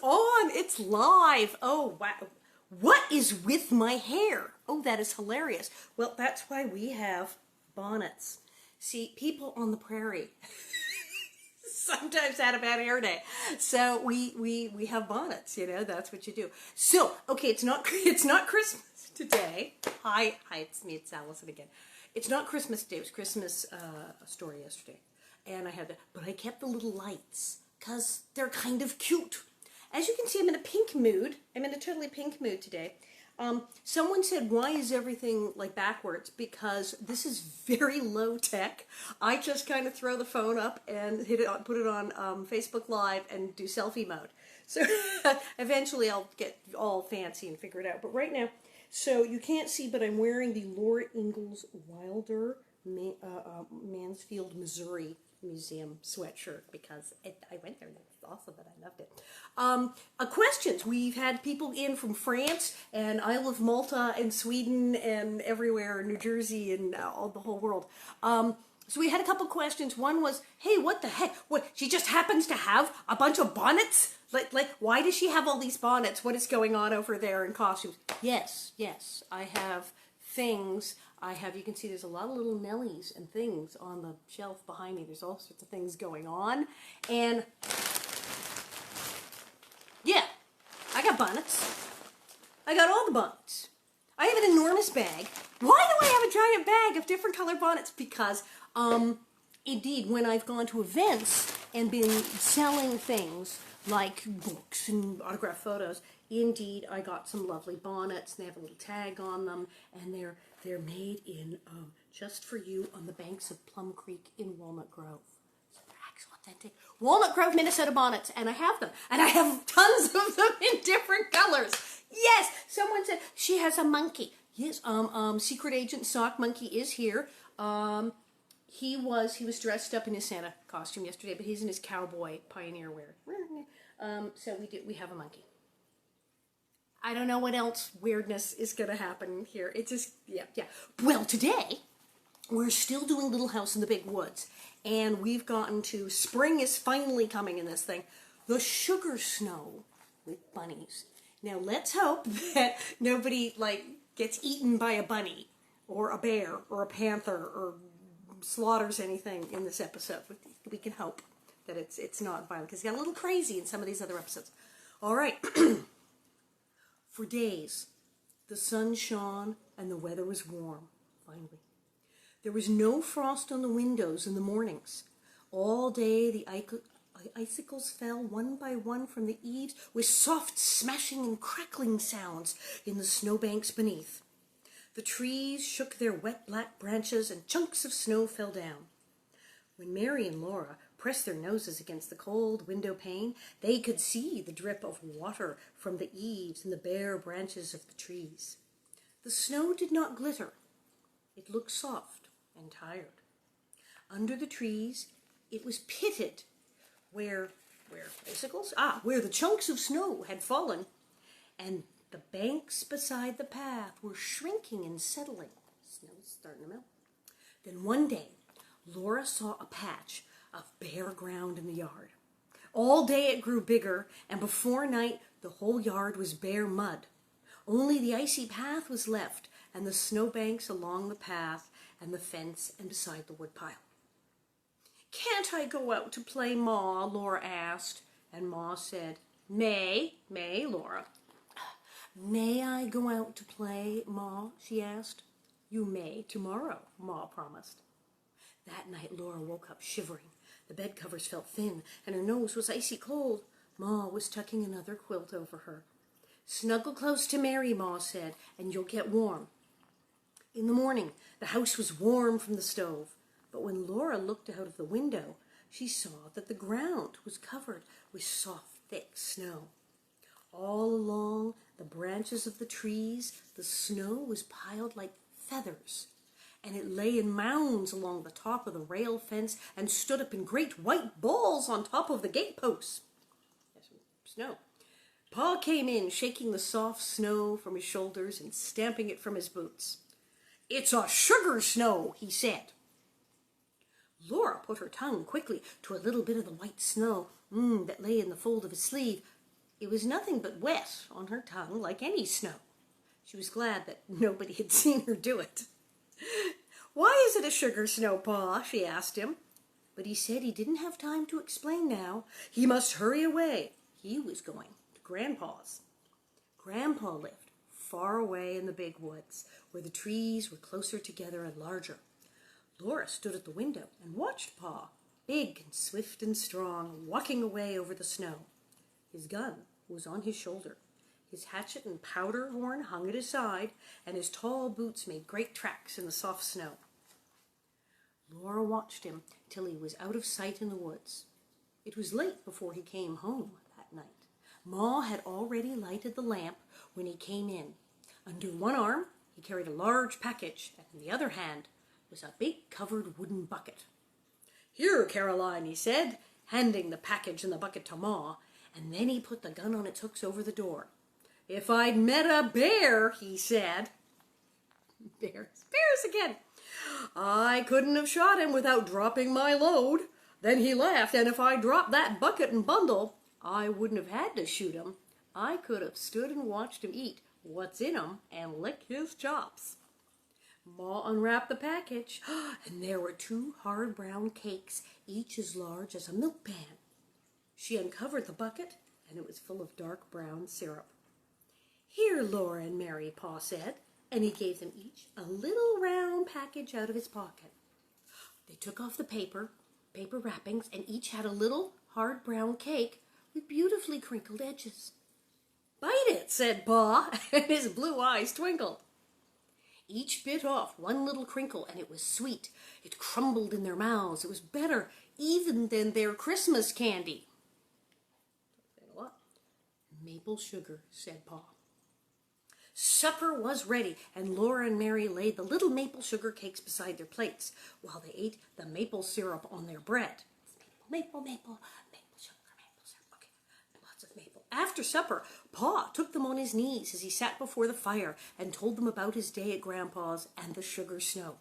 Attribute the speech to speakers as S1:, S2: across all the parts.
S1: on. It's live. Oh, wow. What is with my hair? Oh, that is hilarious. Well, that's why we have bonnets. See, people on the prairie sometimes had a bad hair day. So we have bonnets, you know, that's what you do. So, okay, it's not Christmas today. Hi, it's me, it's Alison again. It's not Christmas today, it was Christmas story yesterday. And I had but I kept the little lights, because they're kind of cute. As you can see, I'm in a pink mood. I'm in a totally pink mood today. Someone said, why is everything like backwards? Because this is very low tech. I just kind of throw the phone up and put it on Facebook Live and do selfie mode. So eventually I'll get all fancy and figure it out. But right now, so you can't see, but I'm wearing the Laura Ingalls Wilder Mansfield, Missouri Museum sweatshirt because I went there and it was awesome and I loved it. Questions. We've had people in from France and Isle of Malta and Sweden and everywhere, New Jersey and all the whole world. So we had a couple questions. One was, hey, what the heck? What, she just happens to have a bunch of bonnets? Like, why does she have all these bonnets? What is going on over there in costumes? Yes, I have things. You can see there's a lot of little Nellies and things on the shelf behind me. There's all sorts of things going on. And yeah, I got bonnets. I got all the bonnets. I have an enormous bag. Why do I have a giant bag of different colored bonnets? Because, indeed, when I've gone to events and been selling things like books and autographed photos, indeed, I got some lovely bonnets, and they have a little tag on them, and they're made in just for you on the banks of Plum Creek in Walnut Grove. So they're actual authentic Walnut Grove, Minnesota bonnets, and I have them, and I have tons of them in different colors. Yes, someone said she has a monkey. Yes, Secret Agent Sock Monkey is here. He was dressed up in his Santa costume yesterday, but he's in his cowboy pioneer wear. So we have a monkey. I don't know what else weirdness is going to happen here. It just, yeah. Well, today, we're still doing Little House in the Big Woods. And we've gotten to, spring is finally coming in this thing. The sugar snow with bunnies. Now, let's hope that nobody, gets eaten by a bunny, or a bear, or a panther, or slaughters anything in this episode. We can hope that it's not violent, because it got a little crazy in some of these other episodes. All right. For days, the sun shone and the weather was warm, finally. There was no frost on the windows in the mornings. All day the icicles fell one by one from the eaves with soft smashing and crackling sounds in the snowbanks beneath. The trees shook their wet black branches and chunks of snow fell down. When Mary and Laura pressed their noses against the cold window pane, they could see the drip of water from the eaves and the bare branches of the trees. The snow did not glitter. It looked soft and tired. Under the trees, it was pitted where icicles? Where the chunks of snow had fallen, and the banks beside the path were shrinking and settling. Snow's starting to melt. Then one day, Laura saw a patch of bare ground in the yard. All day it grew bigger, and before night the whole yard was bare mud. Only the icy path was left, and the snowbanks along the path, and the fence, and beside the woodpile. "Can't I go out to play, Ma?" Laura asked, and Ma said, May, Laura. "May I go out to play, Ma?" she asked. "You may tomorrow," Ma promised. That night Laura woke up shivering. The bed covers felt thin, and her nose was icy cold. Ma was tucking another quilt over her. "Snuggle close to Mary," Ma said, "and you'll get warm." In the morning, the house was warm from the stove, but when Laura looked out of the window, she saw that the ground was covered with soft, thick snow. All along the branches of the trees, the snow was piled like feathers, and it lay in mounds along the top of the rail fence and stood up in great white balls on top of the gateposts. Snow. Pa came in, shaking the soft snow from his shoulders and stamping it from his boots. "It's a sugar snow," he said. Laura put her tongue quickly to a little bit of the white snow that lay in the fold of his sleeve. It was nothing but wet on her tongue like any snow. She was glad that nobody had seen her do it. "Why is it a sugar snow, Pa?" she asked him. But he said he didn't have time to explain now. He must hurry away. He was going to Grandpa's. Grandpa lived far away in the big woods, where the trees were closer together and larger. Laura stood at the window and watched Pa, big and swift and strong, walking away over the snow. His gun was on his shoulder. His hatchet and powder horn hung at his side, and his tall boots made great tracks in the soft snow. Laura watched him till he was out of sight in the woods. It was late before he came home that night. Ma had already lighted the lamp when he came in. Under one arm, he carried a large package, and in the other hand was a big covered wooden bucket. "Here, Caroline," he said, handing the package and the bucket to Ma, and then he put the gun on its hooks over the door. "If I'd met a bear," he said, bears again, "I couldn't have shot him without dropping my load." Then he laughed, "And if I dropped that bucket and bundle, I wouldn't have had to shoot him. I could have stood and watched him eat what's in him and lick his chops." Ma unwrapped the package, and there were 2 hard brown cakes, each as large as a milk pan. She uncovered the bucket, and it was full of dark brown syrup. "Here, Laura and Mary," Pa said, and he gave them each a little round package out of his pocket. They took off the paper wrappings, and each had a little hard brown cake with beautifully crinkled edges. "Bite it," said Pa, and his blue eyes twinkled. Each bit off one little crinkle, and it was sweet. It crumbled in their mouths. It was better even than their Christmas candy. "What? Maple sugar," said Pa. Supper was ready, and Laura and Mary laid the little maple sugar cakes beside their plates, while they ate the maple syrup on their bread. Maple sugar, maple syrup. Okay, lots of maple. After supper, Pa took them on his knees as he sat before the fire and told them about his day at Grandpa's and the sugar snow.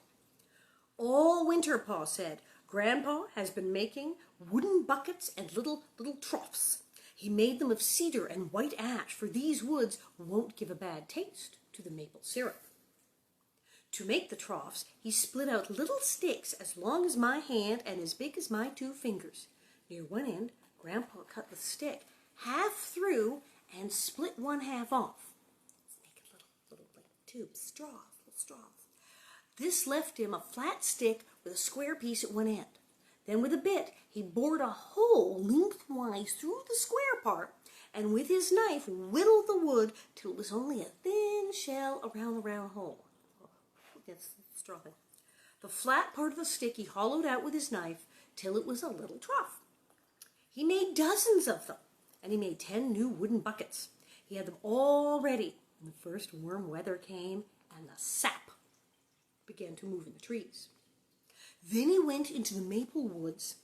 S1: "All winter," Pa said, "Grandpa has been making wooden buckets and little troughs. He made them of cedar and white ash, for these woods won't give a bad taste to the maple syrup. To make the troughs, he split out little sticks as long as my hand and as big as my 2 fingers. Near one end, Grandpa cut the stick half through and split one half off. Let's make a little like tubes, straws. This left him a flat stick with a square piece at one end. Then with a bit, he bored a hole lengthwise through the square part, and with his knife whittled the wood till it was only a thin shell around the round hole. That's the straw thing. The flat part of the stick he hollowed out with his knife till it was a little trough. He made dozens of them, and he made 10 new wooden buckets. He had them all ready when the first warm weather came and the sap began to move in the trees. Then he went into the maple woods,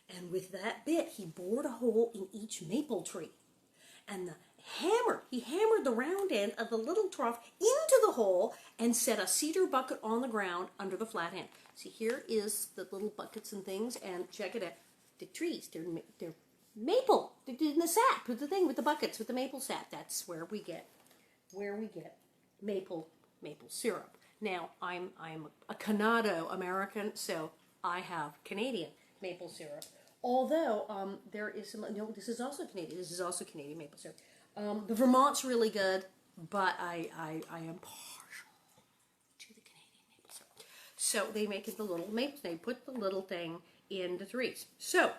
S1: and with that bit he bored a hole in each maple tree. And he hammered the round end of the little trough into the hole and set a cedar bucket on the ground under the flat end. See, here is the little buckets and things, and check it out. The trees, they're maple. They're in the sap, with the thing with the buckets, with the maple sap. That's where we get maple syrup. Now, I'm a Canado American, so I have Canadian maple syrup. Although there is some, no, this is also Canadian. This is also Canadian maple syrup. The Vermont's really good, but I am partial to the Canadian maple syrup. So they make it the little maple. They put the little thing in the trees. So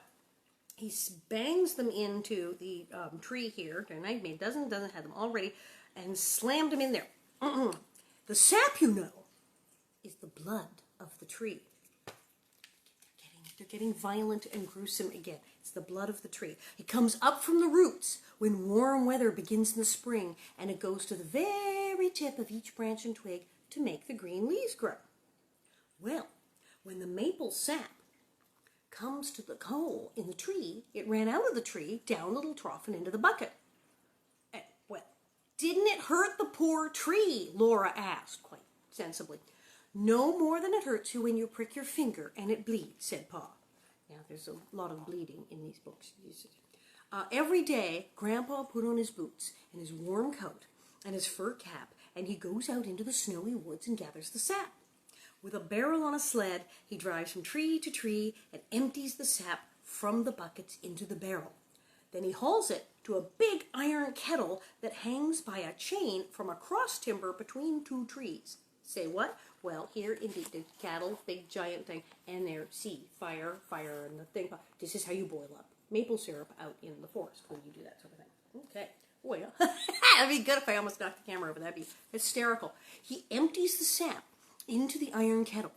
S1: he bangs them into the tree here. And I made doesn't have them all ready, and slammed them in there. The sap, you know, is the blood of the tree. They're getting violent and gruesome again. It's the blood of the tree. It comes up from the roots when warm weather begins in the spring, and it goes to the very tip of each branch and twig to make the green leaves grow. Well, when the maple sap comes to the hole in the tree, it ran out of the tree, down the little trough, and into the bucket. Well, didn't it hurt the poor tree? Laura asked, quite sensibly. No more than it hurts you when you prick your finger and it bleeds, said Pa. Now, there's a lot of bleeding in these books. Every day, Grandpa put on his boots and his warm coat and his fur cap, and he goes out into the snowy woods and gathers the sap. With a barrel on a sled, he drives from tree to tree and empties the sap from the buckets into the barrel. Then he hauls it to a big iron kettle that hangs by a chain from a cross timber between two trees. Say what? Well, here indeed, the cattle, big giant thing, and there, see, fire, and the thing. This is how you boil up maple syrup out in the forest when you do that sort of thing. Okay. Well, that'd be good if I almost knocked the camera over. That'd be hysterical. He empties the sap into the iron kettle.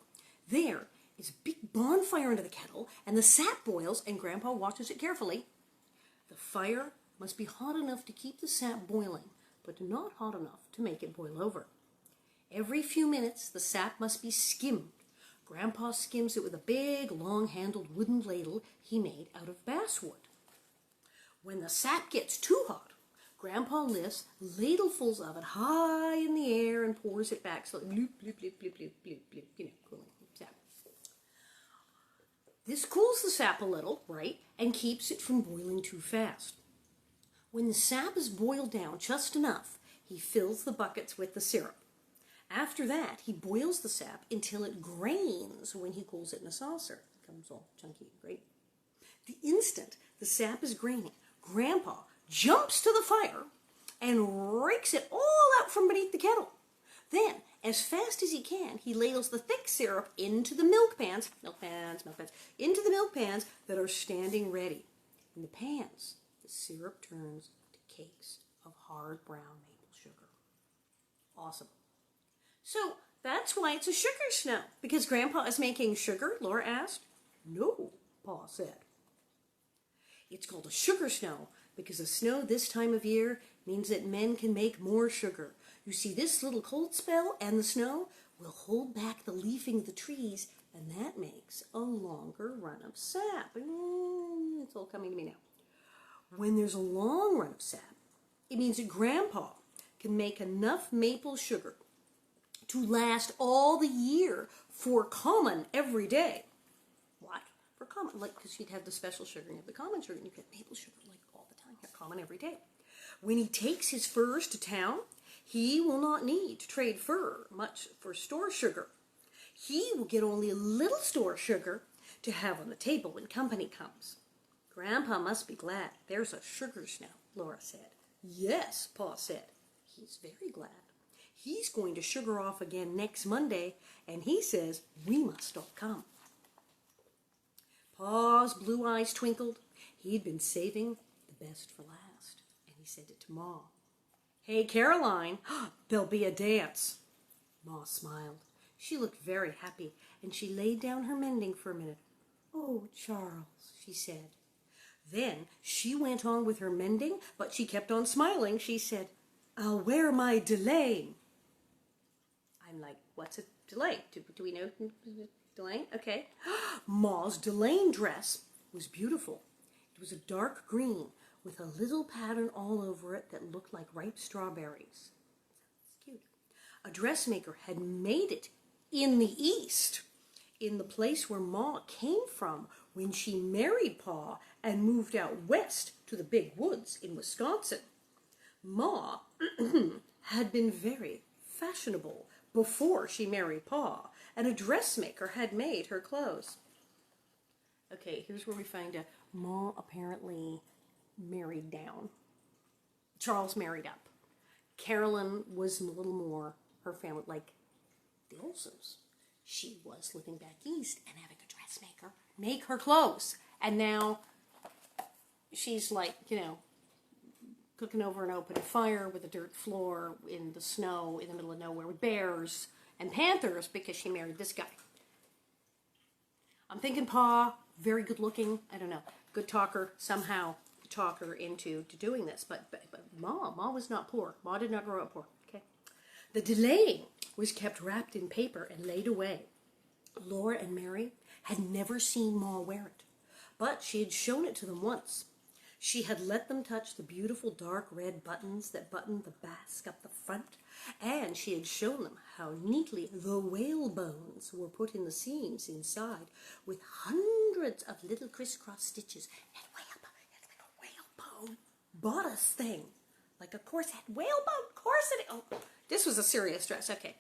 S1: There is a big bonfire under the kettle, and the sap boils, and Grandpa watches it carefully. The fire must be hot enough to keep the sap boiling, but not hot enough to make it boil over. Every few minutes, the sap must be skimmed. Grandpa skims it with a big, long-handled wooden ladle he made out of basswood. When the sap gets too hot, Grandpa lifts ladlefuls of it high in the air and pours it back, so bloop, bloop, bloop, bloop, bloop, bloop, bloop, cooling sap. This cools the sap a little, right, and keeps it from boiling too fast. When the sap is boiled down just enough, he fills the buckets with the syrup. After that, he boils the sap until it grains when he cools it in a saucer. It becomes all chunky and great. The instant the sap is graining, Grandpa jumps to the fire and rakes it all out from beneath the kettle. Then, as fast as he can, he ladles the thick syrup into the milk pans into the milk pans that are standing ready. In the pans, the syrup turns to cakes of hard brown maple sugar. Awesome. So, that's why it's a sugar snow. Because Grandpa is making sugar, Laura asked. No, Pa said. It's called a sugar snow because the snow this time of year means that men can make more sugar. You see, this little cold spell and the snow will hold back the leafing of the trees, and that makes a longer run of sap. It's all coming to me now. When there's a long run of sap, it means that Grandpa can make enough maple sugar to last all the year for common every day. What? For common, like, because you'd have the special sugar and you have the common sugar, and you get maple sugar like all the time, here, common every day. When he takes his furs to town, he will not need to trade fur much for store sugar. He will get only a little store sugar to have on the table when company comes. Grandpa must be glad there's a sugar snow, Laura said. Yes, Pa said. He's very glad. He's going to sugar off again next Monday, and he says we must all come. Pa's blue eyes twinkled. He'd been saving the best for last, and he said it to Ma. Hey, Caroline, there'll be a dance. Ma smiled. She looked very happy, and she laid down her mending for a minute. Oh, Charles, she said. Then she went on with her mending, but she kept on smiling. She said, I'll wear my delaine. I'm like, what's a delaine? Do we know delaine? Okay. Ma's delaine dress was beautiful. It was a dark green with a little pattern all over it that looked like ripe strawberries. It's cute. A dressmaker had made it in the East, in the place where Ma came from when she married Pa and moved out west to the big woods in Wisconsin. Ma had been very fashionable before she married Pa, and a dressmaker had made her clothes. Okay, here's where we find out Ma apparently married down. Charles married up. Carolyn was a little more her family, like the Olesons. She was living back east and having a dressmaker make her clothes. And now she's like, cooking over an open fire with a dirt floor in the snow in the middle of nowhere with bears and panthers because she married this guy. I'm thinking Pa, very good looking, I don't know, good talker, somehow talk her into doing this. But Ma was not poor. Ma did not grow up poor. Okay. The delaine was kept wrapped in paper and laid away. Laura and Mary had never seen Ma wear it, but she had shown it to them once. She had let them touch the beautiful dark red buttons that buttoned the basque up the front, and she had shown them how neatly the whale bones were put in the seams inside with hundreds of little crisscross stitches and way up like a whale whalebone bodice thing. Like a corset, whalebone corset. Oh, this was a serious dress, okay.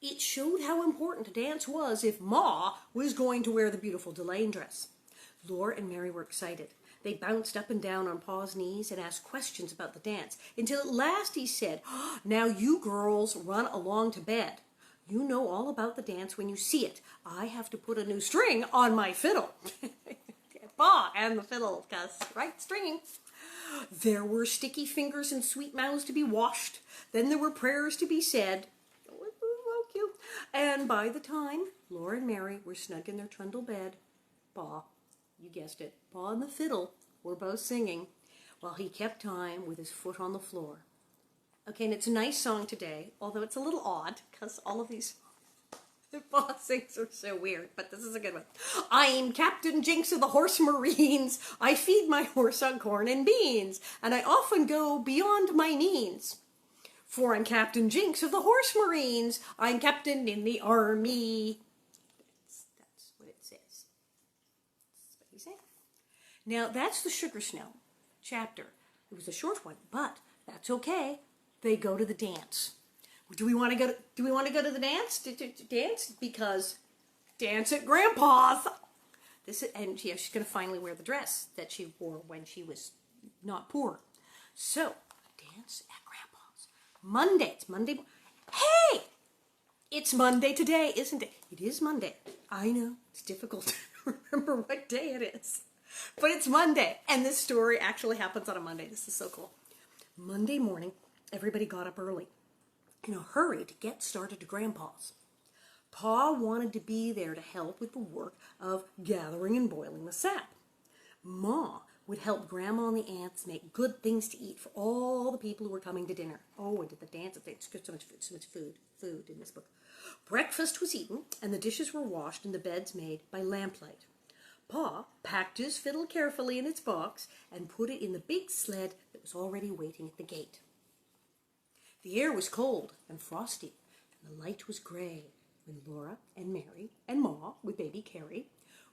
S1: It showed how important a dance was if Ma was going to wear the beautiful Delane dress. Laura and Mary were excited. They bounced up and down on Pa's knees and asked questions about the dance, until at last he said, "Now you girls run along to bed. You know all about the dance when you see it. I have to put a new string on my fiddle." Pa and the fiddle, cause right stringing. There were sticky fingers and sweet mouths to be washed. Then there were prayers to be said. Oh, cute. And by the time Laura and Mary were snug in their trundle bed, Pa, you guessed it, Pa and the fiddle were both singing while he kept time with his foot on the floor. Okay, and it's a nice song today, although it's a little odd because all of these Pa sings are so weird, but this is a good one. I'm Captain Jinks of the Horse Marines. I feed my horse on corn and beans, and I often go beyond my means. For I'm Captain Jinks of the Horse Marines. I'm captain in the army. That's what it says. That's what he said. Now, that's the Sugar Snow chapter. It was a short one, but that's okay. They go to the dance. Do we want to go to the dance? Dance? Because dance at Grandpa's. And she's going to finally wear the dress that she wore when she was not poor. So, dance at Grandpa's. Monday. It's Monday. Hey! It's Monday today, isn't it? It is Monday. I know. It's difficult to remember what day it is. But it's Monday. And this story actually happens on a Monday. This is so cool. Monday morning, everybody got up early in a hurry to get started to Grandpa's. Pa wanted to be there to help with the work of gathering and boiling the sap. Ma would help Grandma and the aunts make good things to eat for all the people who were coming to dinner. Oh, and at the dance, it's so much food in this book. Breakfast was eaten, and the dishes were washed and the beds made by lamplight. Pa packed his fiddle carefully in its box and put it in the big sled that was already waiting at the gate. The air was cold and frosty, and the light was gray when Laura and Mary and Ma, with baby Carrie,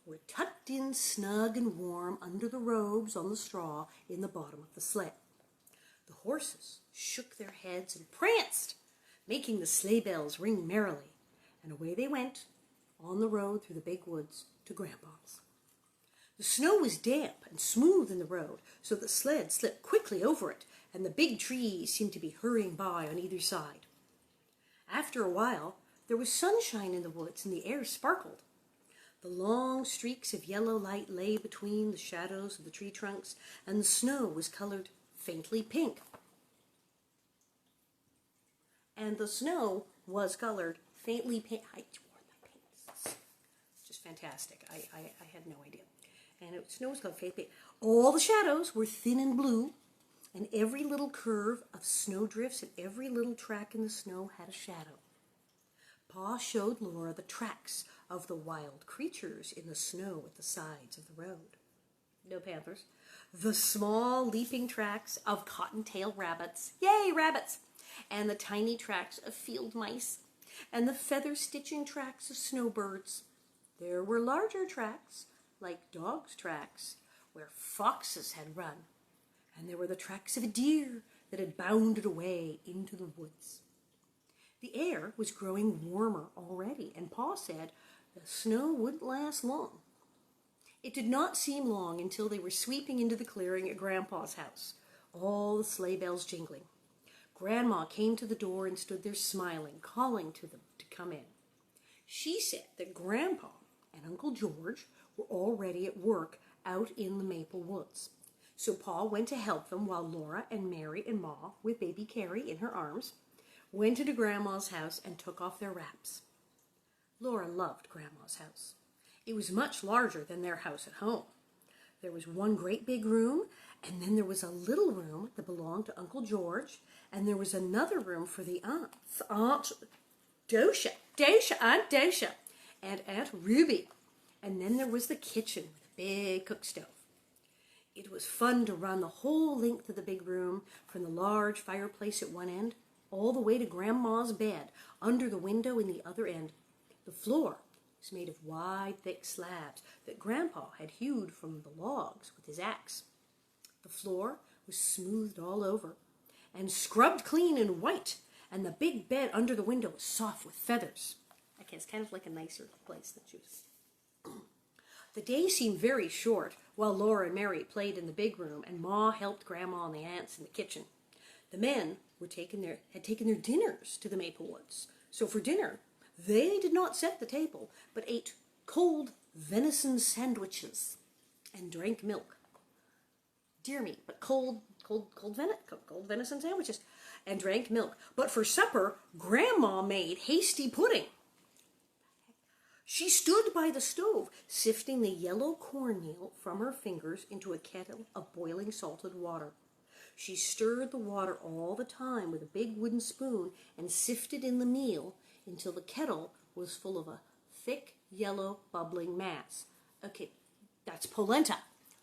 S1: were tucked in snug and warm under the robes on the straw in the bottom of the sled. The horses shook their heads and pranced, making the sleigh bells ring merrily, and away they went on the road through the big woods to Grandpa's. The snow was damp and smooth in the road, so the sled slipped quickly over it, and the big trees seemed to be hurrying by on either side. After a while, there was sunshine in the woods, and the air sparkled. The long streaks of yellow light lay between the shadows of the tree trunks, and the snow was colored faintly pink. And the snow was colored faintly pink. I wore my pants. Just fantastic. I had no idea. And the snow was colored faintly pink. All the shadows were thin and blue, and every little curve of snowdrifts and every little track in the snow had a shadow. Pa showed Laura the tracks of the wild creatures in the snow at the sides of the road. No panthers. The small leaping tracks of cottontail rabbits. Yay, rabbits! And the tiny tracks of field mice. And the feather stitching tracks of snowbirds. There were larger tracks, like dogs' tracks, where foxes had run. And there were the tracks of a deer that had bounded away into the woods. The air was growing warmer already, and Pa said the snow wouldn't last long. It did not seem long until they were sweeping into the clearing at Grandpa's house, all the sleigh bells jingling. Grandma came to the door and stood there smiling, calling to them to come in. She said that Grandpa and Uncle George were already at work out in the maple woods. So Pa went to help them while Laura and Mary and Ma, with baby Carrie in her arms, went into Grandma's house and took off their wraps. Laura loved Grandma's house. It was much larger than their house at home. There was one great big room, and then there was a little room that belonged to Uncle George, and there was another room for the aunts, Aunt Dosha, and Aunt Ruby. And then there was the kitchen with a big cook stove. It was fun to run the whole length of the big room, from the large fireplace at one end all the way to Grandma's bed under the window in the other end. The floor was made of wide, thick slabs that Grandpa had hewed from the logs with his axe. The floor was smoothed all over and scrubbed clean and white, and the big bed under the window was soft with feathers. Okay, it's kind of like a nicer place than she was. The day seemed very short while Laura and Mary played in the big room and Ma helped Grandma and the aunts in the kitchen. The men had taken their dinners to the Maple Woods, so for dinner they did not set the table but ate cold venison sandwiches and drank milk. Dear me, but cold venison sandwiches and drank milk. But for supper, Grandma made hasty pudding. She stood by the stove, sifting the yellow cornmeal from her fingers into a kettle of boiling salted water. She stirred the water all the time with a big wooden spoon and sifted in the meal until the kettle was full of a thick, yellow, bubbling mass. Okay, that's polenta.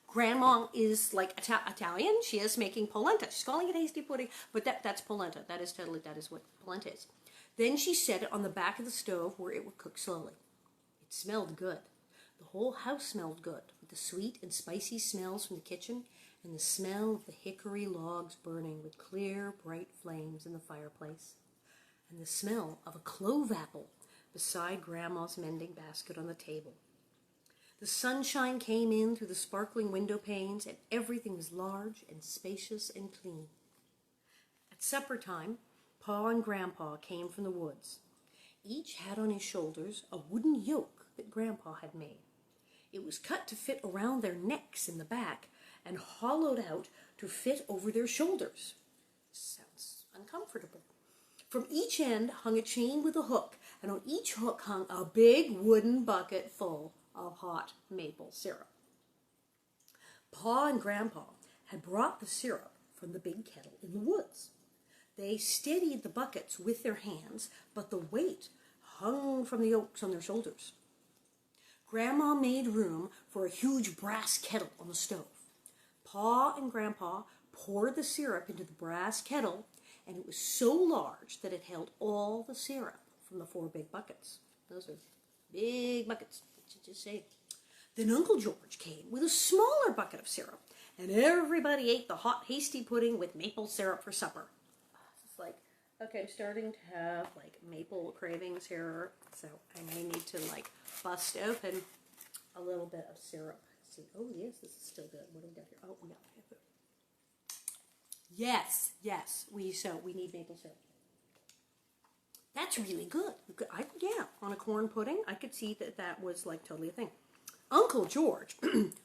S1: Grandma is like Italian. She is making polenta. She's calling it hasty pudding, but that's polenta. That is what polenta is. Then she set it on the back of the stove where it would cook slowly. It smelled good. The whole house smelled good, with the sweet and spicy smells from the kitchen and the smell of the hickory logs burning with clear, bright flames in the fireplace, and the smell of a clove apple beside Grandma's mending basket on the table. The sunshine came in through the sparkling window panes, and everything was large and spacious and clean. At supper time, Pa and Grandpa came from the woods. Each had on his shoulders a wooden yoke that Grandpa had made. It was cut to fit around their necks in the back and hollowed out to fit over their shoulders. Sounds uncomfortable. From each end hung a chain with a hook, and on each hook hung a big wooden bucket full of hot maple syrup. Pa and Grandpa had brought the syrup from the big kettle in the woods. They steadied the buckets with their hands, but the weight hung from the yokes on their shoulders. Grandma made room for a huge brass kettle on the stove. Pa and Grandpa poured the syrup into the brass kettle, and it was so large that it held all the syrup from the 4 big buckets. Those are big buckets, just say. Then Uncle George came with a smaller bucket of syrup, and everybody ate the hot, hasty pudding with maple syrup for supper. It's like, okay, I'm starting to have like maple cravings here, so I may need to like bust open a little bit of syrup. Let's see, oh yes, this is still good. What do we got here? Oh no. Yes, we need maple syrup. That's really good. Yeah, on a corn pudding, I could see that was like totally a thing. Uncle George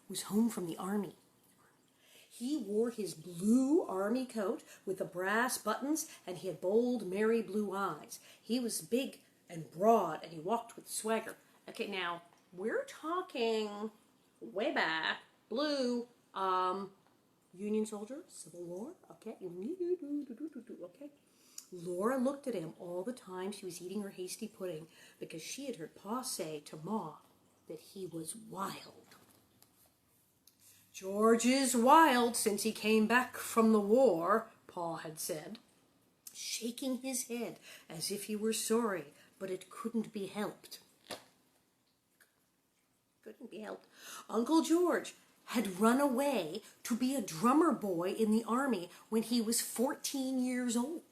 S1: was home from the army. He wore his blue army coat with the brass buttons, and he had bold, merry blue eyes. He was big and broad, and he walked with swagger. Okay, now, we're talking way back, blue, Union soldier, Civil War, okay? Okay. Laura looked at him all the time she was eating her hasty pudding because she had heard Pa say to Ma that he was wild. George is wild since he came back from the war, Pa had said, shaking his head as if he were sorry, but it couldn't be helped. Couldn't be helped. Uncle George had run away to be a drummer boy in the army when he was 14 years old.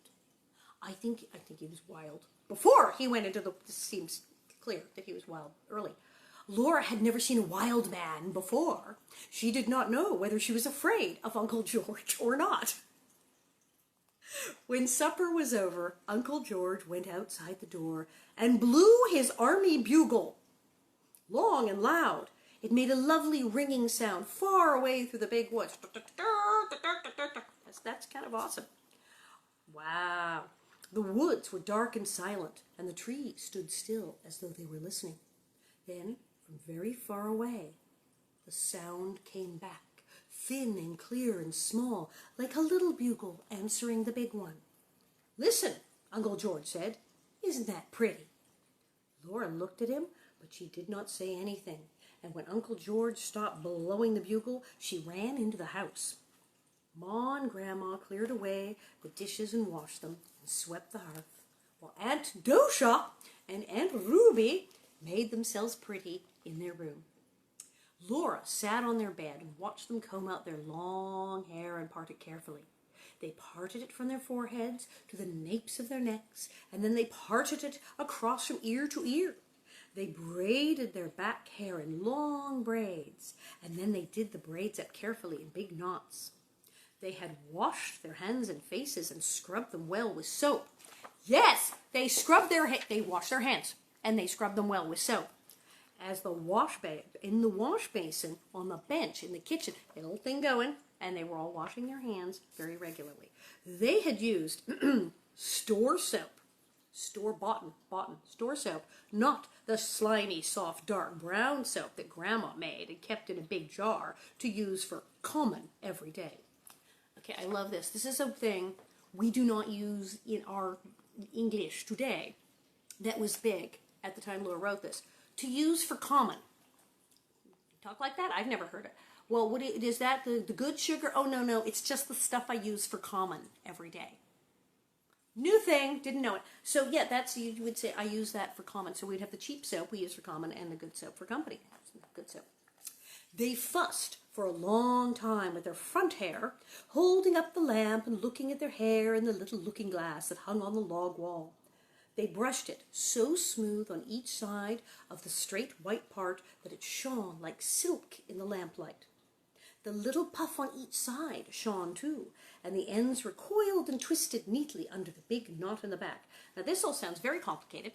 S1: I think he was wild before he went into the... This seems clear that he was wild early. Laura had never seen a wild man before. She did not know whether she was afraid of Uncle George or not. When supper was over, Uncle George went outside the door and blew his army bugle. Long and loud, it made a lovely ringing sound far away through the big woods. That's kind of awesome. Wow. The woods were dark and silent, and the trees stood still as though they were listening. Then, from very far away, the sound came back, thin and clear and small, like a little bugle answering the big one. "Listen," Uncle George said. "Isn't that pretty?" Laura looked at him, but she did not say anything, and when Uncle George stopped blowing the bugle, she ran into the house. Ma and Grandma cleared away the dishes and washed them and swept the hearth, while Aunt Dosha and Aunt Ruby made themselves pretty in their room. Laura sat on their bed and watched them comb out their long hair and part it carefully. They parted it from their foreheads to the napes of their necks, and then they parted it across from ear to ear. They braided their back hair in long braids, and then they did the braids up carefully in big knots. They had washed their hands and faces and scrubbed them well with soap. Yes, they washed their hands, and they scrubbed them well with soap. As in the wash basin, on the bench, in the kitchen, a little thing going, and they were all washing their hands very regularly. They had used store soap, store-bought store soap, not the slimy, soft, dark brown soap that Grandma made and kept in a big jar to use for common every day. Okay, I love this. This is a thing we do not use in our English today that was big at the time Laura wrote this. To use for common. Talk like that? I've never heard it. Well, is that the good sugar? Oh, no, it's just the stuff I use for common every day. New thing, didn't know it. So yeah, you would say I use that for common. So we'd have the cheap soap we use for common and the good soap for company. Good soap. They fussed for a long time with their front hair, holding up the lamp and looking at their hair in the little looking glass that hung on the log wall. They brushed it so smooth on each side of the straight white part that it shone like silk in the lamplight. The little puff on each side shone too, and the ends were coiled and twisted neatly under the big knot in the back. Now this all sounds very complicated.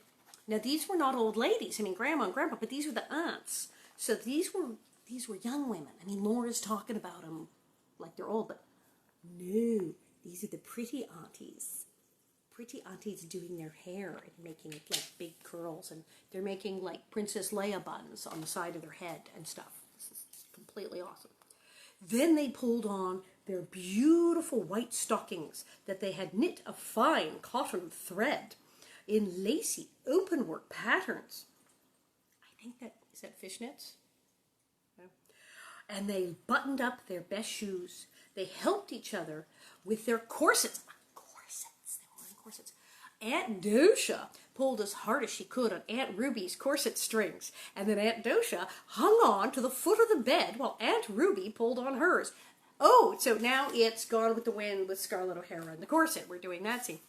S1: Now these were not old ladies, Grandma and Grandpa, but these were the aunts. So these were young women. Laura's talking about them like they're old, but no, these are the pretty aunties. Pretty aunties doing their hair and making it like big curls, and they're making like Princess Leia buns on the side of their head and stuff. This is completely awesome. Then they pulled on their beautiful white stockings that they had knit of fine cotton thread in lacy openwork patterns. I think is that fishnets? No. And they buttoned up their best shoes. They helped each other with their corsets. Aunt Dosha pulled as hard as she could on Aunt Ruby's corset strings, and then Aunt Dosha hung on to the foot of the bed while Aunt Ruby pulled on hers. Oh, so now it's Gone with the Wind with Scarlett O'Hara in the corset. We're doing that scene.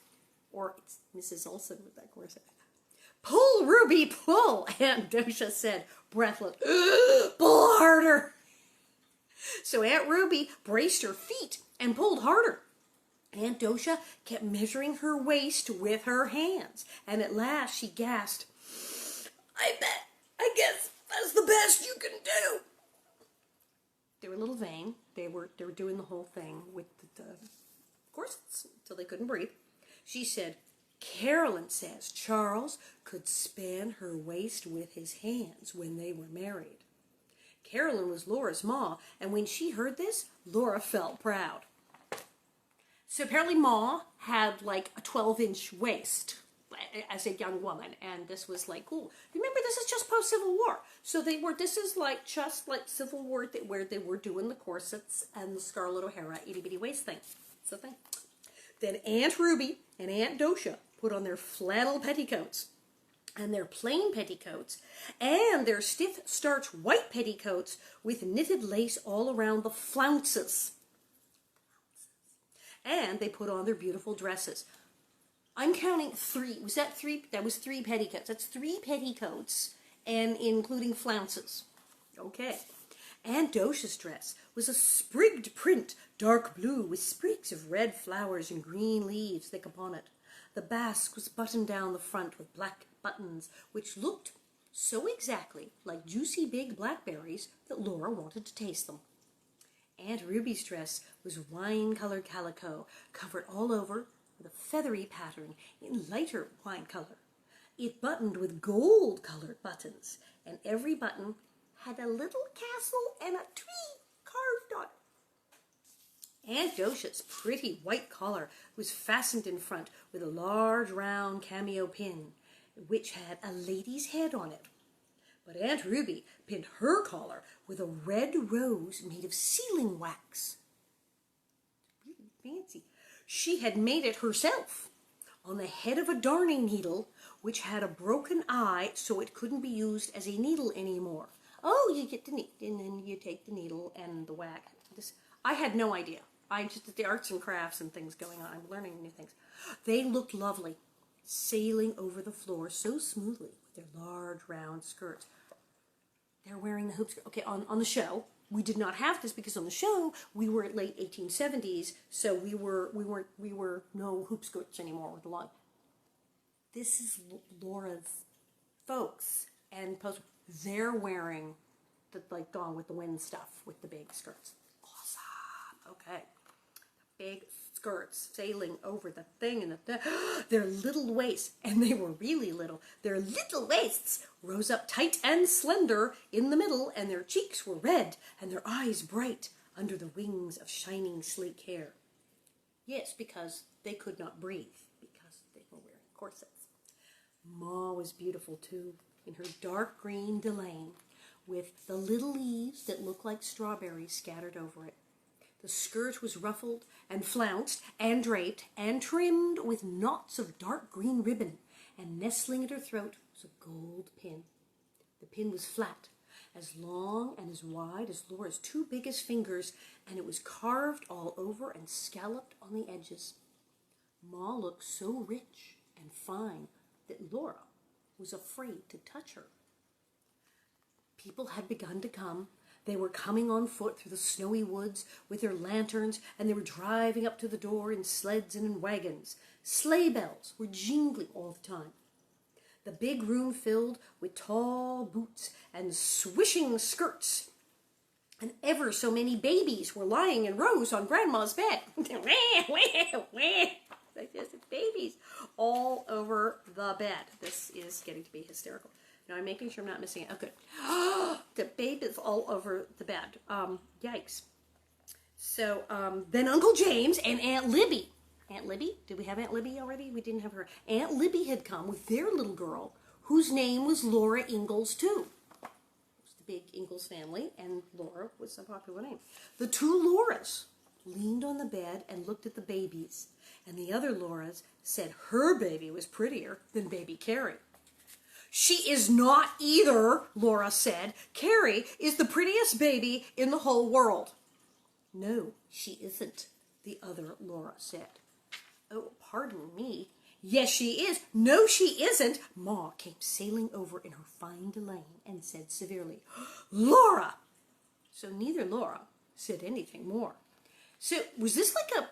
S1: Or it's Mrs. Oleson with that corset. Pull, Ruby, pull, Aunt Dosha said, breathless. Pull harder. So Aunt Ruby braced her feet and pulled harder. Aunt Dosha kept measuring her waist with her hands, and at last she gasped, I guess that's the best you can do. They were a little vain. They were doing the whole thing with the corsets until they couldn't breathe. She said, Carolyn says Charles could span her waist with his hands when they were married. Carolyn was Laura's ma, and when she heard this, Laura felt proud. So apparently Ma had like a 12-inch waist as a young woman, and this was like cool. Remember, this is just post-Civil War. So this is like just like Civil War where they were doing the corsets and the Scarlett O'Hara itty-bitty waist thing. It's the thing. Then Aunt Ruby and Aunt Dosha put on their flannel petticoats and their plain petticoats and their stiff starch white petticoats with knitted lace all around the flounces. And they put on their beautiful dresses. I'm counting 3. Was that 3? That was 3 petticoats. That's 3 petticoats, and including flounces. Okay. Aunt Dosha's dress was a sprigged print, dark blue, with sprigs of red flowers and green leaves thick upon it. The basque was buttoned down the front with black buttons, which looked so exactly like juicy big blackberries that Laura wanted to taste them. Aunt Ruby's dress was wine-colored calico, covered all over with a feathery pattern in lighter wine color. It buttoned with gold-colored buttons, and every button had a little castle and a tree carved on it. Aunt Dosha's pretty white collar was fastened in front with a large round cameo pin, which had a lady's head on it. But Aunt Ruby pinned her collar with a red rose made of sealing wax. Really fancy. She had made it herself on the head of a darning needle, which had a broken eye so it couldn't be used as a needle anymore. oh, you get the needle, and then you take the needle and the whack. I had no idea. I'm just at the arts and crafts and things going on. I'm learning new things. They looked lovely, sailing over the floor so smoothly with their large round skirts. They're wearing the hoop skirt. Okay, on the show, we did not have this because on the show we were at late 1870s, so we were no hoop skirts anymore with the long. This is Laura's folks, and they're wearing the like Gone with the Wind stuff with the big skirts. Awesome. Okay, big skirts sailing over the thing and their little waists, and they were really little. Their little waists rose up tight and slender in the middle, and their cheeks were red and their eyes bright under the wings of shining sleek hair. Yes, because they could not breathe because they were wearing corsets. Ma was beautiful too, in her dark green delaine, with the little leaves that looked like strawberries scattered over it. The skirt was ruffled and flounced and draped and trimmed with knots of dark green ribbon, and nestling at her throat was a gold pin. The pin was flat, as long and as wide as Laura's two biggest fingers, and it was carved all over and scalloped on the edges. Ma looked so rich and fine that Laura was afraid to touch her. People had begun to come. They were coming on foot through the snowy woods with their lanterns, and they were driving up to the door in sleds and in wagons. Sleigh bells were jingling all the time. The big room filled with tall boots and swishing skirts, and ever so many babies were lying in rows on Grandma's bed. Just babies all over the bed. This is getting to be hysterical. Now I'm making sure I'm not missing it. Oh, good. The babies all over the bed. Yikes. So then Uncle James and Aunt Libby. Aunt Libby? Did we have Aunt Libby already? We didn't have her. Aunt Libby had come with their little girl, whose name was Laura Ingalls too. It was the big Ingalls family, and Laura was a popular name. The two Lauras leaned on the bed and looked at the babies, and the other Lauras said her baby was prettier than baby Carrie. She is not either, Laura said. Carrie is the prettiest baby in the whole world. No, she isn't, the other Laura said. Oh, pardon me. Yes, she is. No, she isn't. Ma came sailing over in her fine delaine and said severely, Laura! So neither Laura said anything more. So was this like a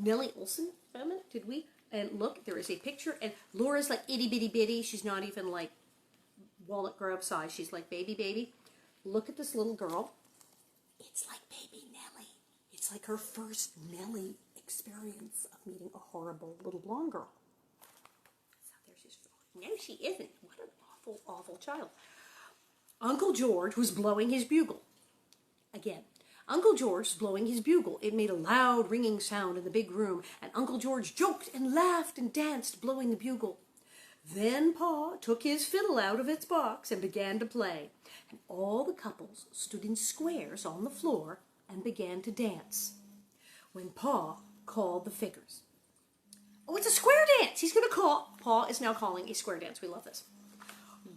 S1: Nellie Oleson moment? Did we? And look, there is a picture, and Laura's like itty bitty bitty. She's not even like Walnut Grove size. She's like baby. Look at this little girl. It's like baby Nellie. It's like her first Nellie experience of meeting a horrible little blonde girl. So there she's. No, she isn't. What an awful, awful child. Uncle George was blowing his bugle. Again, Uncle George was blowing his bugle. It made a loud ringing sound in the big room, and Uncle George joked and laughed and danced, blowing the bugle. Then Pa took his fiddle out of its box and began to play, and all the couples stood in squares on the floor and began to dance. When Pa called the figures. Oh, it's a square dance. He's going to call. Pa is now calling a square dance. We love this.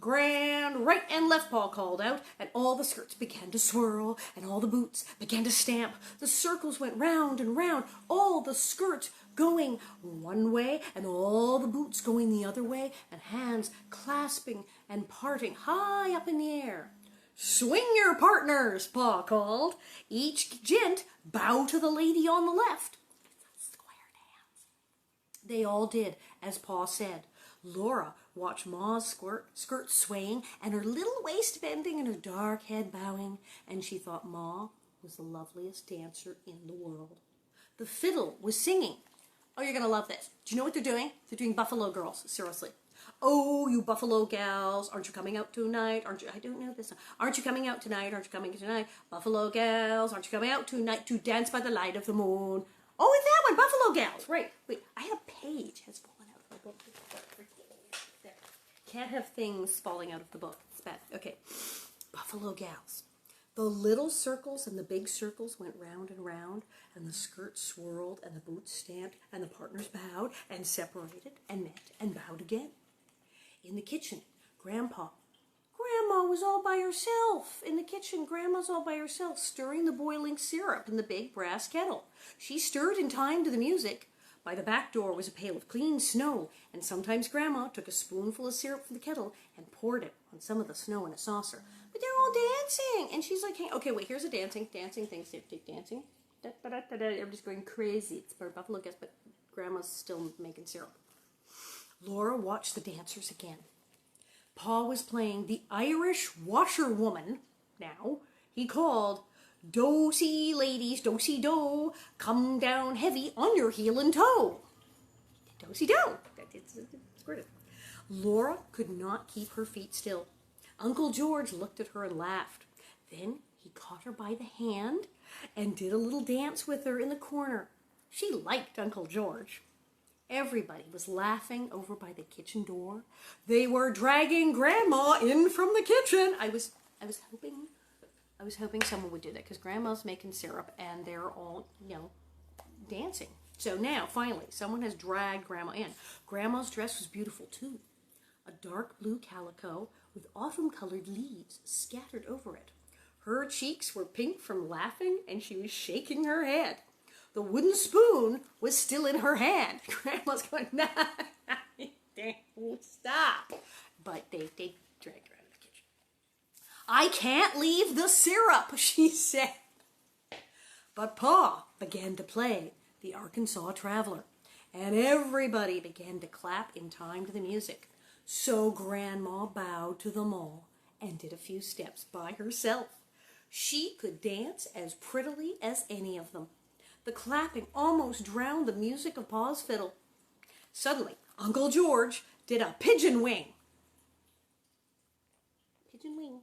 S1: Grand right and left, Pa called out, and all the skirts began to swirl, and all the boots began to stamp. The circles went round and round, all the skirts going one way, and all the boots going the other way, and hands clasping and parting high up in the air. Swing your partners, Pa called. Each gent bow to the lady on the left. It's a square dance. They all did as Pa said. Laura watched Ma's skirt swaying and her little waist bending and her dark head bowing, and she thought Ma was the loveliest dancer in the world. The fiddle was singing. Oh, you're going to love this. Do you know what they're doing? They're doing Buffalo Girls, seriously. Oh, you Buffalo gals, aren't you coming out tonight? Aren't you? I don't know this. Aren't you coming out tonight? Aren't you coming tonight? Buffalo gals, aren't you coming out tonight to dance by the light of the moon? Oh, it's that one, Buffalo gals. Right. Wait, I had a page has fallen out of my book. There. Can't have things falling out of the book. It's bad. Okay. Buffalo gals. The little circles and the big circles went round and round, and the skirts swirled, and the boots stamped, and the partners bowed, and separated, and met, and bowed again. In the kitchen, Grandma was all by herself in the kitchen, Grandma's all by herself, stirring the boiling syrup in the big brass kettle. She stirred in time to the music. By the back door was a pail of clean snow, and sometimes Grandma took a spoonful of syrup from the kettle and poured it on some of the snow in a saucer. But they're all dancing, and she's like, hey, okay, wait, here's a dancing thing, dancing. Everybody's going crazy. It's for Buffalo Guess, but Grandma's still making syrup. Laura watched the dancers again. Pa was playing the Irish washerwoman now. He called, "Do-see, ladies, do-see, do, come down heavy on your heel and toe." Do-see, do. It's squirted. Laura could not keep her feet still. Uncle George looked at her and laughed. Then he caught her by the hand and did a little dance with her in the corner. She liked Uncle George. Everybody was laughing over by the kitchen door. They were dragging Grandma in from the kitchen. I was hoping someone would do that because Grandma's making syrup and they're all, dancing. So now, finally, someone has dragged Grandma in. Grandma's dress was beautiful too. A dark blue calico with autumn-colored leaves scattered over it. Her cheeks were pink from laughing and she was shaking her head. The wooden spoon was still in her hand. Grandma's going, nah, stop. But they dragged her out of the kitchen. "I can't leave the syrup," she said. But Pa began to play the Arkansas Traveler, and everybody began to clap in time to the music. So Grandma bowed to them all and did a few steps by herself. She could dance as prettily as any of them. The clapping almost drowned the music of Pa's fiddle. Suddenly, Uncle George did a pigeon wing. Pigeon wing?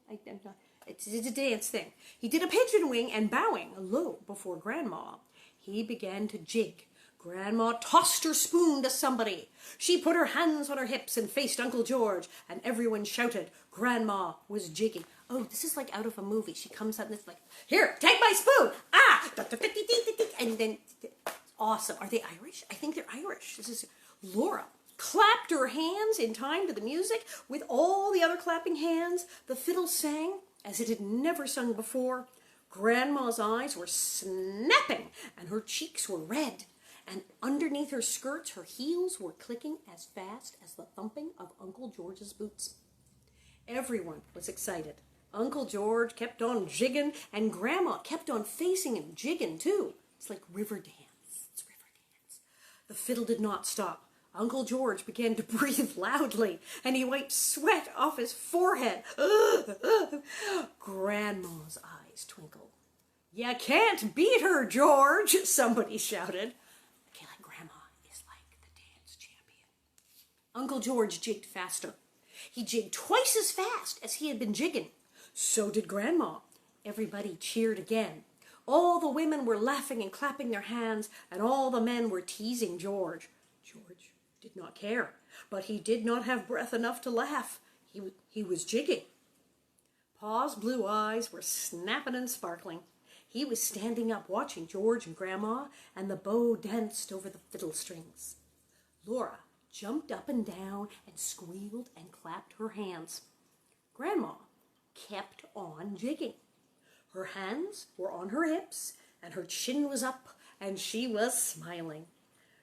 S1: It's a dance thing. He did a pigeon wing and bowing low before Grandma. He began to jig. Grandma tossed her spoon to somebody. She put her hands on her hips and faced Uncle George, and everyone shouted. Grandma was jigging. Oh, this is like out of a movie. She comes out and it's like, "Here, take my spoon! Ah!" And then, awesome. Are they Irish? I think they're Irish. This is Laura clapped her hands in time to the music with all the other clapping hands. The fiddle sang as it had never sung before. Grandma's eyes were snapping and her cheeks were red. And underneath her skirts, her heels were clicking as fast as the thumping of Uncle George's boots. Everyone was excited. Uncle George kept on jigging, and Grandma kept on facing him, jigging too. It's like river dance. It's river dance. The fiddle did not stop. Uncle George began to breathe loudly, and he wiped sweat off his forehead. Grandma's eyes twinkled. "You can't beat her, George," somebody shouted. Okay, like Grandma is like the dance champion. Uncle George jigged faster. He jigged twice as fast as he had been jigging. So did Grandma. Everybody cheered again. All the women were laughing and clapping their hands, and all the men were teasing George. George did not care, but he did not have breath enough to laugh. He was jigging. Pa's blue eyes were snapping and sparkling. He was standing up watching George and Grandma, and the bow danced over the fiddle strings. Laura jumped up and down and squealed and clapped her hands. Grandma kept on jigging. Her hands were on her hips, and her chin was up, and she was smiling.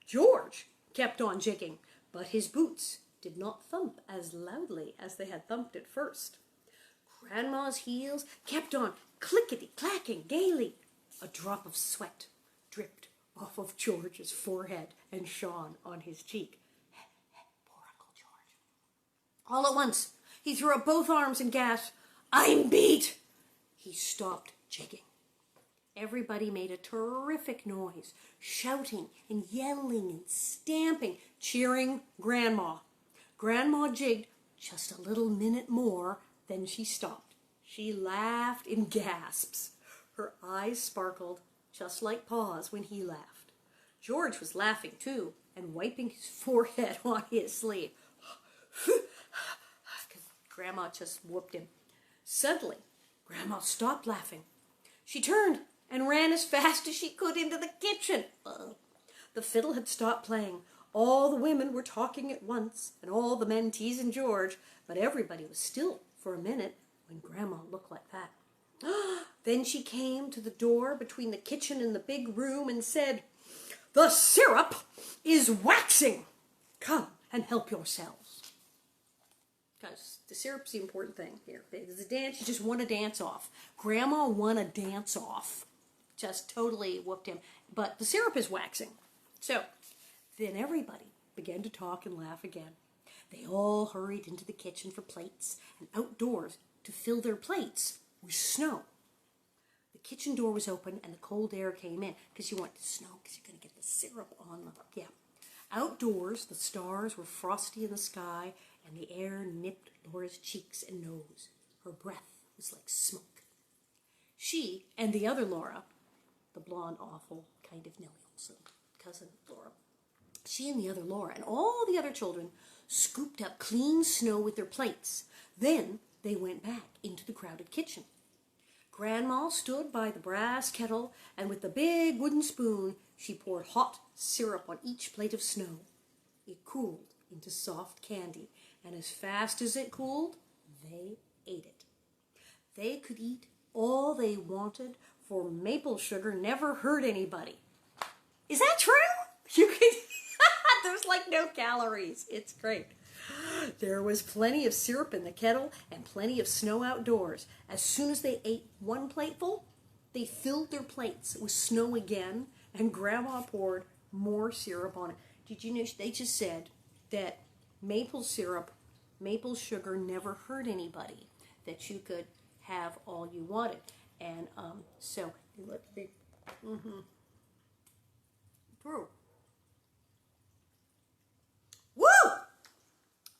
S1: George kept on jigging, but his boots did not thump as loudly as they had thumped at first. Grandma's heels kept on clickety-clacking gaily. A drop of sweat dripped off of George's forehead and shone on his cheek. Poor Uncle George. All at once, he threw up both arms and gasped, "I'm beat!" He stopped jigging. Everybody made a terrific noise, shouting and yelling and stamping, cheering Grandma. Grandma jigged just a little minute more, then she stopped. She laughed in gasps. Her eyes sparkled just like Pa's when he laughed. George was laughing too and wiping his forehead on his sleeve. Grandma just whooped him. Suddenly, Grandma stopped laughing. She turned and ran as fast as she could into the kitchen. The fiddle had stopped playing. All the women were talking at once, and all the men teasing George, but everybody was still for a minute when Grandma looked like that. Then she came to the door between the kitchen and the big room and said, "The syrup is waxing. Come and help yourselves." Because the syrup's the important thing here. It's a dance, you just won a dance off. Grandma won a dance off. Just totally whooped him. But the syrup is waxing. So, then everybody began to talk and laugh again. They all hurried into the kitchen for plates and outdoors to fill their plates with snow. The kitchen door was open and the cold air came in because you want the snow because you're going to get the syrup on them. Yeah. Outdoors, the stars were frosty in the sky and the air nipped Laura's cheeks and nose. Her breath was like smoke. She and the other Laura, the blonde, awful kind of Nellie Oleson, cousin Laura, she and the other Laura and all the other children scooped up clean snow with their plates. Then they went back into the crowded kitchen. Grandma stood by the brass kettle, and with the big wooden spoon, she poured hot syrup on each plate of snow. It cooled into soft candy, and as fast as it cooled, they ate it. They could eat all they wanted, for maple sugar never hurt anybody. Is that true? You can. There's like no calories. It's great. There was plenty of syrup in the kettle and plenty of snow outdoors. As soon as they ate one plateful, they filled their plates with snow again, and Grandma poured more syrup on it. Did you know they just said that maple syrup, maple sugar never hurt anybody, that you could have all you wanted. And so, look, Woo!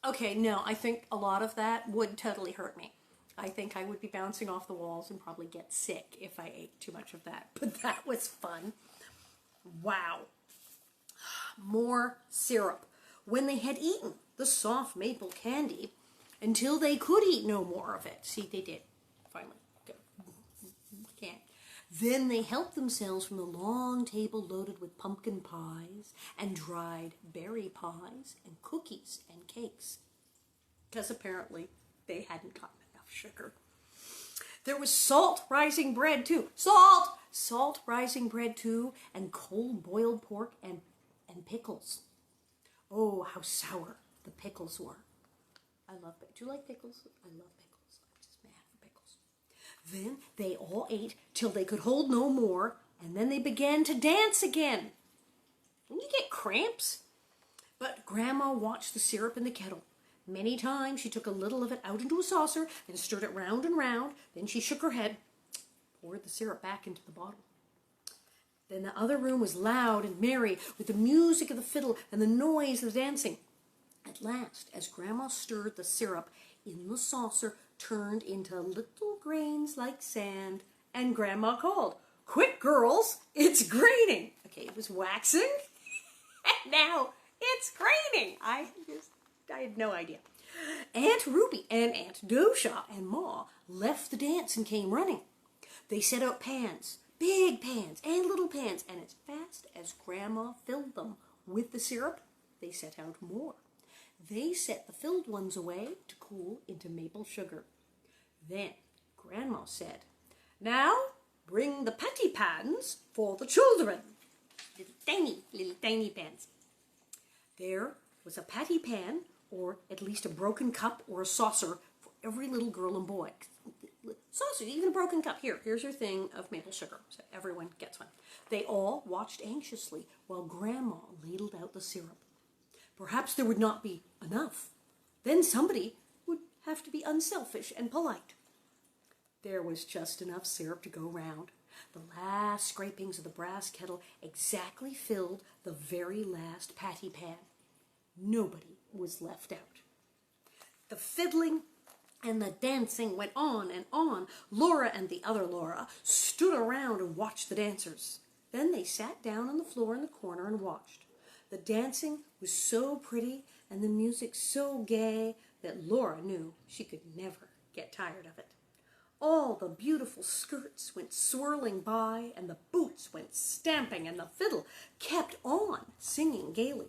S1: Okay, no, I think a lot of that would totally hurt me. I think I would be bouncing off the walls and probably get sick if I ate too much of that. But that was fun. Wow. More syrup. When they had eaten the soft maple candy until they could eat no more of it. See, they did. Finally. Go. Can't. Then they helped themselves from the long table loaded with pumpkin pies and dried berry pies and cookies and cakes. Because apparently they hadn't gotten enough sugar. There was salt rising bread too. Salt! Salt rising bread too, and cold boiled pork and pickles. Oh, how sour the pickles were. I love pickles. Do you like pickles? I love pickles. I'm just mad for pickles. Then they all ate till they could hold no more, and then they began to dance again. Didn't you get cramps? But Grandma watched the syrup in the kettle. Many times she took a little of it out into a saucer and stirred it round and round. Then she shook her head, poured the syrup back into the bottle. Then the other room was loud and merry with the music of the fiddle and the noise of the dancing. At last, as Grandma stirred, the syrup in the saucer turned into little grains like sand, and Grandma called, "Quick, girls, it's graining." Okay, it was waxing, and now it's graining. I had no idea. Aunt Ruby and Aunt Dosha and Ma left the dance and came running. They set out pans, big pans and little pans, and as fast as Grandma filled them with the syrup, they set out more. They set the filled ones away to cool into maple sugar. Then Grandma said, "Now bring the patty pans for the children." Little tiny pans. There was a patty pan, or at least a broken cup or a saucer for every little girl and boy. Saucer, even a broken cup. Here's your thing of maple sugar, so everyone gets one. They all watched anxiously while Grandma ladled out the syrup. Perhaps there would not be enough. Then somebody would have to be unselfish and polite. There was just enough syrup to go round. The last scrapings of the brass kettle exactly filled the very last patty pan. Nobody was left out. The fiddling and the dancing went on and on. Laura and the other Laura stood around and watched the dancers. Then they sat down on the floor in the corner and watched. The dancing was so pretty and the music so gay that Laura knew she could never get tired of it. All the beautiful skirts went swirling by, and the boots went stamping, and the fiddle kept on singing gaily.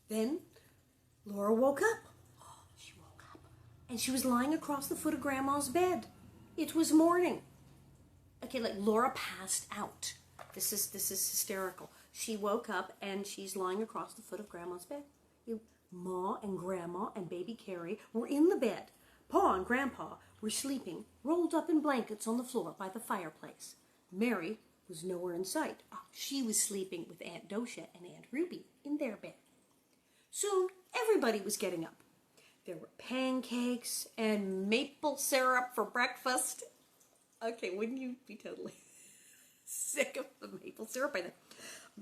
S1: Then Laura woke up. Oh, she woke up, and she was lying across the foot of Grandma's bed. It was morning. Okay, like Laura passed out. This is hysterical. She woke up and she's lying across the foot of Grandma's bed. Ma and Grandma and baby Carrie were in the bed. Pa and Grandpa were sleeping, rolled up in blankets on the floor by the fireplace. Mary was nowhere in sight. She was sleeping with Aunt Dosha and Aunt Ruby in their bed. Soon, everybody was getting up. There were pancakes and maple syrup for breakfast. Okay, wouldn't you be totally sick of the maple syrup by then?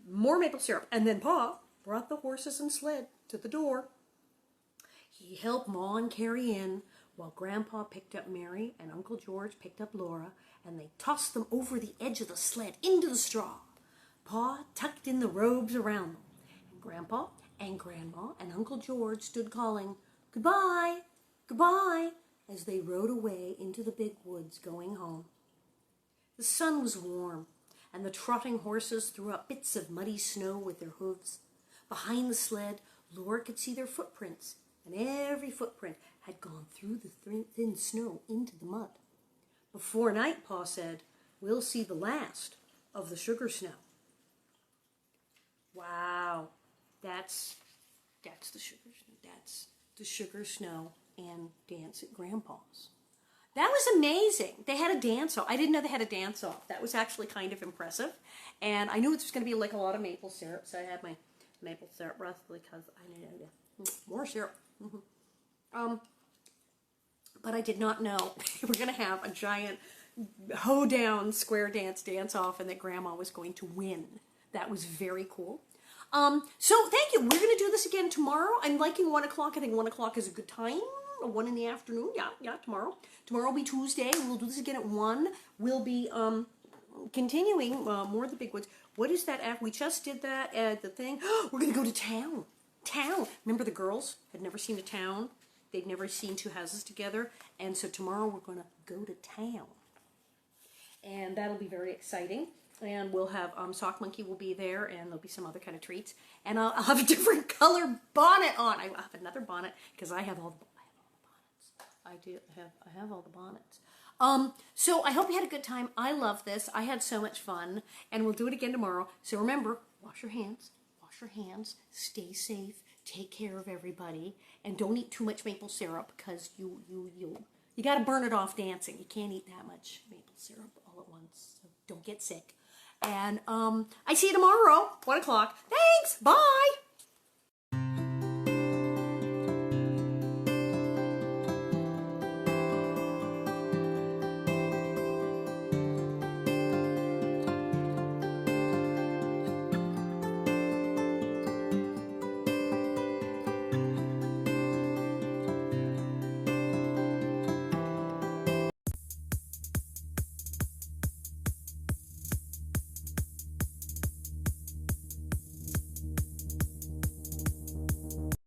S1: More maple syrup. And then Pa brought the horses and sled to the door. He helped Ma and Carrie in while Grandpa picked up Mary and Uncle George picked up Laura, and they tossed them over the edge of the sled into the straw. Pa tucked in the robes around them, and Grandpa and Grandma and Uncle George stood calling, "Goodbye, goodbye," as they rode away into the big woods going home. The sun was warm, and the trotting horses threw up bits of muddy snow with their hooves. Behind the sled, Laura could see their footprints, and every footprint had gone through the thin snow into the mud. Before night, Pa said, "We'll see the last of the sugar snow." Wow, that's the sugar snow. That's the sugar snow and dance at Grandpa's. That was amazing. They had a dance off. I didn't know they had a dance off. That was actually kind of impressive. And I knew it was going to be like a lot of maple syrup, so I had my maple syrup breath because I needed more syrup. But I did not know we were going to have a giant hoedown square dance off and that Grandma was going to win. That was very cool. So thank you. We're going to do this again tomorrow. I'm liking 1 o'clock. I think 1 o'clock is a good time. 1 in the afternoon. Yeah, tomorrow. Tomorrow will be Tuesday. We'll do this again at 1. We'll be continuing more of the big woods. What is that app? We just did that at the thing. We're going to go to town. Remember the girls had never seen a town? They'd never seen two houses together. And so tomorrow we're going to go to town. And that'll be very exciting. And we'll have Sock Monkey will be there, and there'll be some other kind of treats. And I'll have a different color bonnet on. I will have another bonnet because I have all the bonnets. I have all the bonnets. So I hope you had a good time. I love this. I had so much fun, and we'll do it again tomorrow. So remember, wash your hands, stay safe, take care of everybody, and don't eat too much maple syrup because you got to burn it off dancing. You can't eat that much maple syrup all at once. So don't get sick. And I see you tomorrow, 1 o'clock. Thanks. Bye.